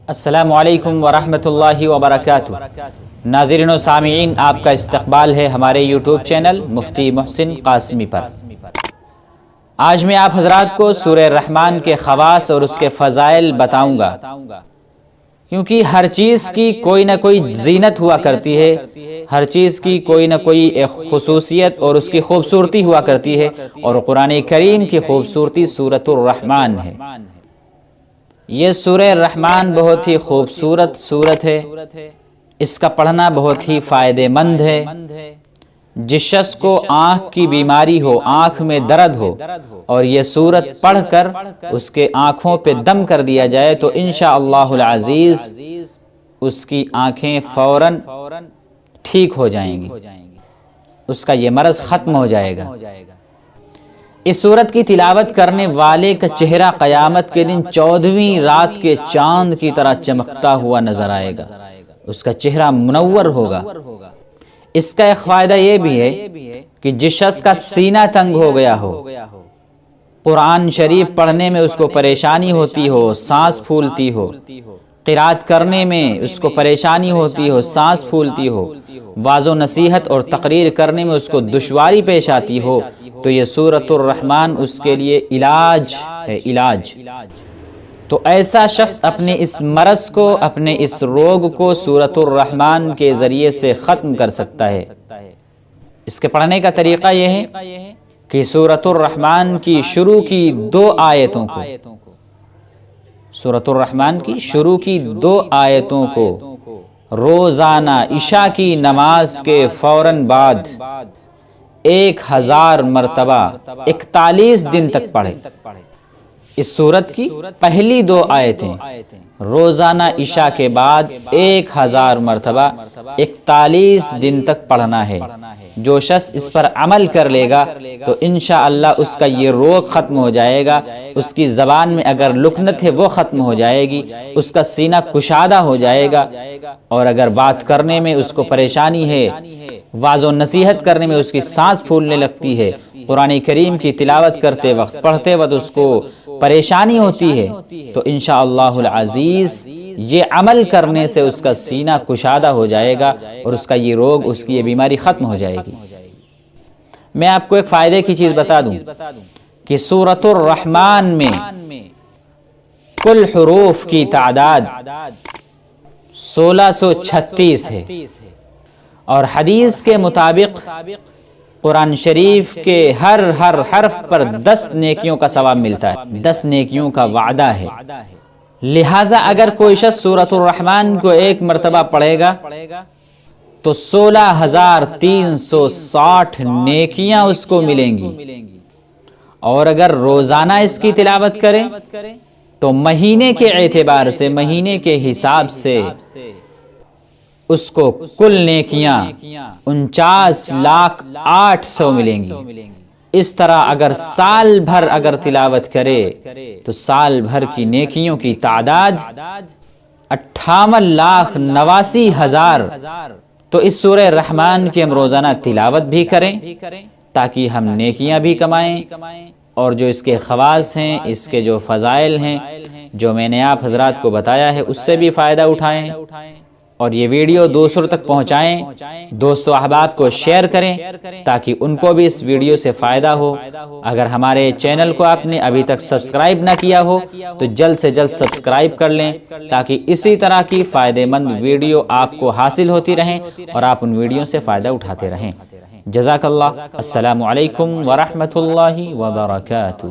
السلام علیکم ورحمۃ اللہ وبرکاتہ۔ ناظرین و سامعین، آپ کا استقبال ہے ہمارے یوٹیوب چینل مفتی محسن قاسمی پر۔ آج میں آپ حضرات کو سورہ رحمان کے خواص اور اس کے فضائل بتاؤں گا، کیونکہ ہر چیز کی کوئی نہ کوئی زینت ہوا کرتی ہے، ہر چیز کی کوئی نہ کوئی ایک خصوصیت اور اس کی خوبصورتی ہوا کرتی ہے، اور قرآن کریم کی خوبصورتی سورۃ الرحمان ہے۔ یہ سورہ رحمان بہت ہی خوبصورت سورت ہے، اس کا پڑھنا بہت ہی فائدہ مند ہے۔ جس شخص کو آنکھ کی بیماری ہو، آنکھ میں درد ہو، اور یہ سورت پڑھ کر اس کے آنکھوں پہ دم کر دیا جائے تو انشاءاللہ العزیز اس کی آنکھیں فوراً ٹھیک ہو جائیں گی، اس کا یہ مرض ختم ہو جائے گا۔ اس سورت کی تلاوت کرنے والے کا چہرہ قیامت کے دن 14ویں رات کے چاند کی طرح چمکتا ہوا نظر آئے گا، اس کا چہرہ منور ہوگا۔ اس کا ایک فائدہ یہ بھی ہے کہ جس شخص کا سینہ تنگ ہو گیا ہو، قرآن شریف پڑھنے میں اس کو پریشانی ہوتی ہو، سانس پھولتی ہو، قرات کرنے میں اس کو پریشانی ہوتی ہو، سانس پھولتی ہو، واعظ و نصیحت اور تقریر کرنے میں اس کو دشواری پیش آتی ہو، تو یہ سورۃ الرحمان اس کے لیے علاج ہے، علاج۔ تو ایسا شخص اپنے اس مرض کو، اپنے اس روگ کو سورۃ الرحمان کے ذریعے سے ختم کر سکتا ہے۔ اس کے پڑھنے کا طریقہ یہ ہے کہ سورۃ الرحمان کی شروع کی 2 آیتوں کو، سورۃ الرحمان کی شروع کی 2 آیتوں کو روزانہ عشاء کی نماز کے فوراً بعد 1000 مرتبہ 41 دن تک پڑھیں۔ اس سورت کی پہلی 2 آیتیں روزانہ عشاء کے بعد 1000 مرتبہ 41 دن تک پڑھنا ہے۔ جو شخص اس پر عمل کر لے گا تو انشاءاللہ اس کا یہ روگ ختم ہو جائے گا، اس کی زبان میں اگر لکنت ہے وہ ختم ہو جائے گی، اس کا سینہ کشادہ ہو جائے گا، اور اگر بات کرنے میں اس کو پریشانی ہے، واعظ و نصیحت کرنے میں اس کی سانس پھولنے لگتی ہے، قرآن کریم کی تلاوت کرتے وقت، پڑھتے وقت اس کو پریشانی ہوتی ہے، تو انشاءاللہ العزیز یہ عمل کرنے سے اس کا سینہ کشادہ ہو جائے گا، اور اس کا یہ روگ، اس کی یہ بیماری ختم ہو جائے گی۔ میں آپ کو ایک فائدے کی چیز بتا دوں کہ سورۃ الرحمان میں کل حروف کی تعداد 1636 ہے، اور حدیث کے مطابق قرآن شریف کے ہر حرف پر 10 نیکیوں کا ثواب ملتا ہے، 10 نیکیوں کا وعدہ ہے۔ لہٰذا اگر کوئی شخص سورۃ الرحمان کو 1 مرتبہ پڑھے گا تو 16360 نیکیاں اس کو ملیں گی، اور اگر روزانہ اس کی تلاوت کرے تو مہینے کے اعتبار سے، مہینے کے حساب سے اس کو کل نیکیاں 49,08,000 ملیں گی۔ اس طرح اگر سال بھر اگر تلاوت کرے تو سال بھر کی نیکیوں کی تعداد 58,89,000۔ تو اس سورہ رحمان کی ہم روزانہ تلاوت بھی کریں تاکہ ہم نیکیاں بھی کمائیں، اور جو اس کے خواص ہیں، اس کے جو فضائل ہیں، جو میں نے آپ حضرات کو بتایا ہے، اس سے بھی فائدہ اٹھائیں، اور یہ ویڈیو دوسروں تک پہنچائیں، دوست و احباب کو شیئر کریں تاکہ ان کو بھی اس ویڈیو سے فائدہ ہو۔ اگر ہمارے چینل کو آپ نے ابھی تک سبسکرائب نہ کیا ہو تو جلد سے جلد سبسکرائب کر لیں تاکہ اسی طرح کی فائدہ مند ویڈیو آپ کو حاصل ہوتی رہیں اور آپ ان ویڈیو سے فائدہ اٹھاتے رہیں۔ جزاک اللہ۔ السلام علیکم ورحمۃ اللہ وبرکاتہ۔